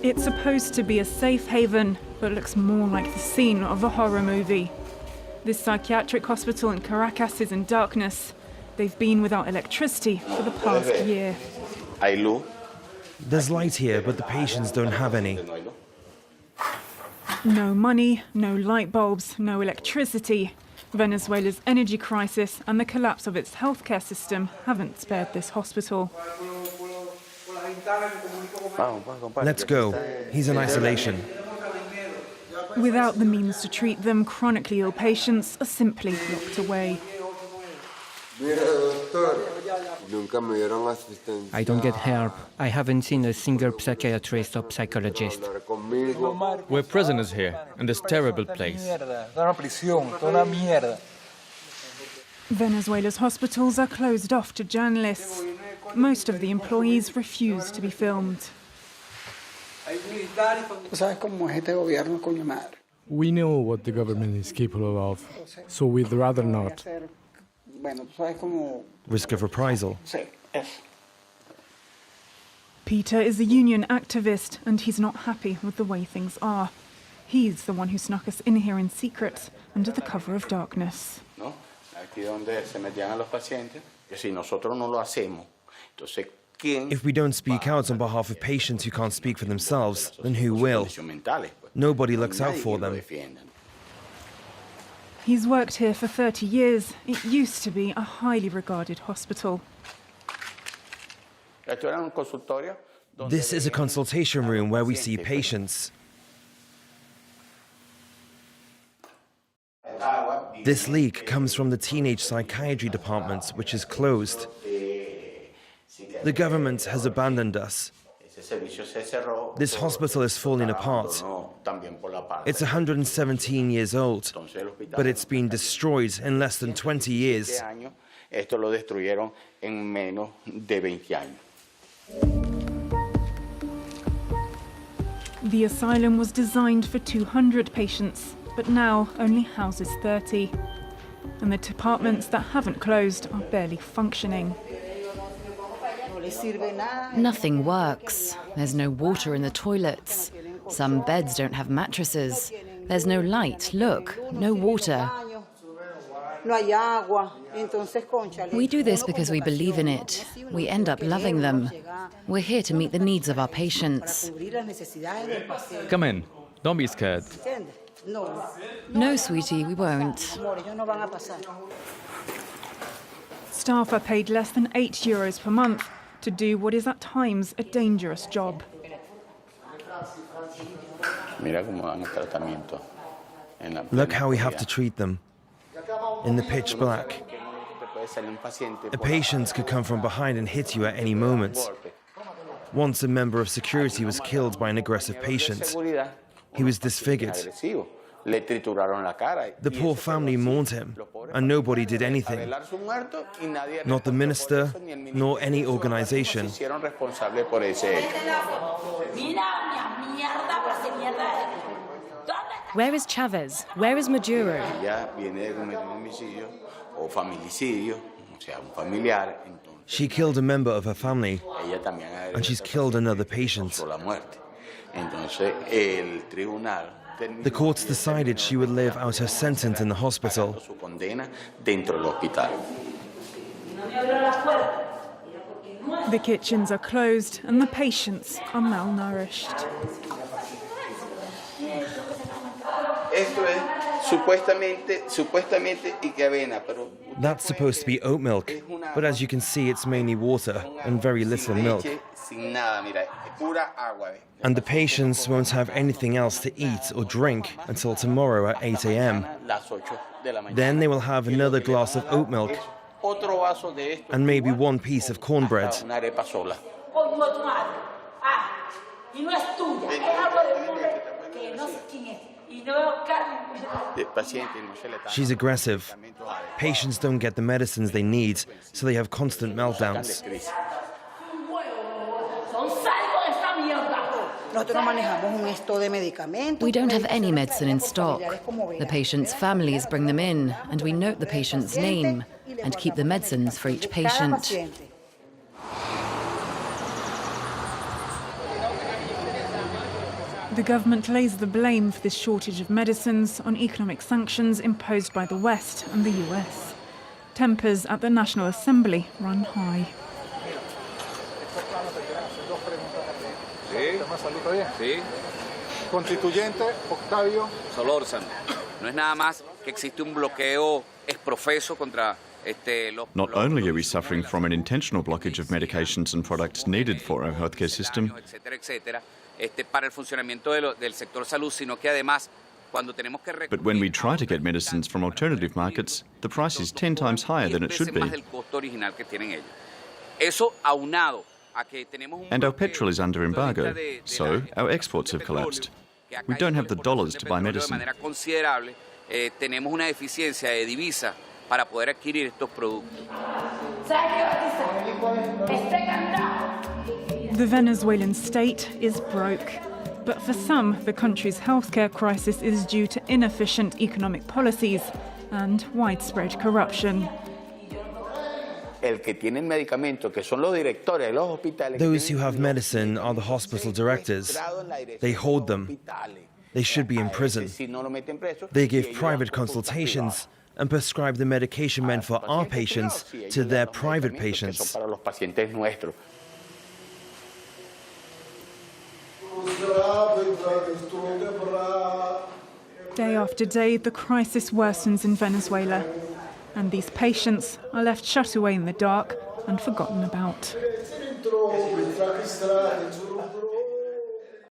It's supposed to be a safe haven, but looks more like the scene of a horror movie. This psychiatric hospital in Caracas is in darkness. They've been without electricity for the past year. There's light here, but the patients don't have any. No money, no light bulbs, no electricity. Venezuela's energy crisis and the collapse of its healthcare system haven't spared this hospital. Let's go. He's in isolation. Without the means to treat them, chronically ill patients are simply locked away. I don't get help. I haven't seen a single psychiatrist or psychologist. We're prisoners here, in this terrible place. Venezuela's hospitals are closed off to journalists. Most of the employees refuse to be filmed. We know what the government is capable of, so we'd rather not. Risk of reprisal. Peter is a union activist and he's not happy with the way things are. He's the one who snuck us in here in secret, under the cover of darkness. If we don't speak out on behalf of patients who can't speak for themselves, then who will? Nobody looks out for them. He's worked here for 30 years. It used to be a highly regarded hospital. This is a consultation room where we see patients. This leak comes from the teenage psychiatry department, which is closed. The government has abandoned us. This hospital is falling apart. It's 117 years old, but it's been destroyed in less than 20 years. The asylum was designed for 200 patients, but now only houses 30. And the departments that haven't closed are barely functioning. Nothing works. There's no water in the toilets. Some beds don't have mattresses. There's no light. Look, no water. We do this because we believe in it. We end up loving them. We're here to meet the needs of our patients. Come in. Don't be scared. No, sweetie, we won't. Staff are paid less than €8 per month to do what is at times a dangerous job. Look how we have to treat them. In the pitch black. A patient could come from behind and hit you at any moment. Once a member of security was killed by an aggressive patient. He was disfigured. The poor family mourned him, and nobody did anything. Not the minister, nor any organization. Where is Chavez? Where is Maduro? She killed a member of her family, and she's killed another patient. The courts decided she would live out her sentence in the hospital. The kitchens are closed and the patients are malnourished. That's supposed to be oat milk, but as you can see, it's mainly water and very little milk. And the patients won't have anything else to eat or drink until tomorrow at 8 a.m. Then they will have another glass of oat milk and maybe one piece of cornbread. She's aggressive. Patients don't get the medicines they need, so they have constant meltdowns. We don't have any medicine in stock. The patients' families bring them in, and we note the patient's name and keep the medicines for each patient. The government lays the blame for this shortage of medicines on economic sanctions imposed by the West and the US. Tempers at the National Assembly run high. Sí. Constituyente Octavio Solórzano. No es nada más que existe un bloqueo exprofeso contra Not only are we suffering from an intentional blockage of medications and products needed for our healthcare system, para el funcionamiento del sector salud, sino que además but when we try to get medicines from alternative markets, the price is 10 times higher than it should be. And our petrol is under embargo, so our exports have collapsed. We don't have the dollars to buy medicine. Tenemos una deficiencia de divisa para poder adquirir estos productos. The Venezuelan state is broke. But for some, the country's healthcare crisis is due to inefficient economic policies and widespread corruption. Those who have medicine are the hospital directors. They hold them. They should be in prison. They give private consultations and prescribe the medication meant for our patients to their private patients. Day after day, the crisis worsens in Venezuela, and these patients are left shut away in the dark and forgotten about.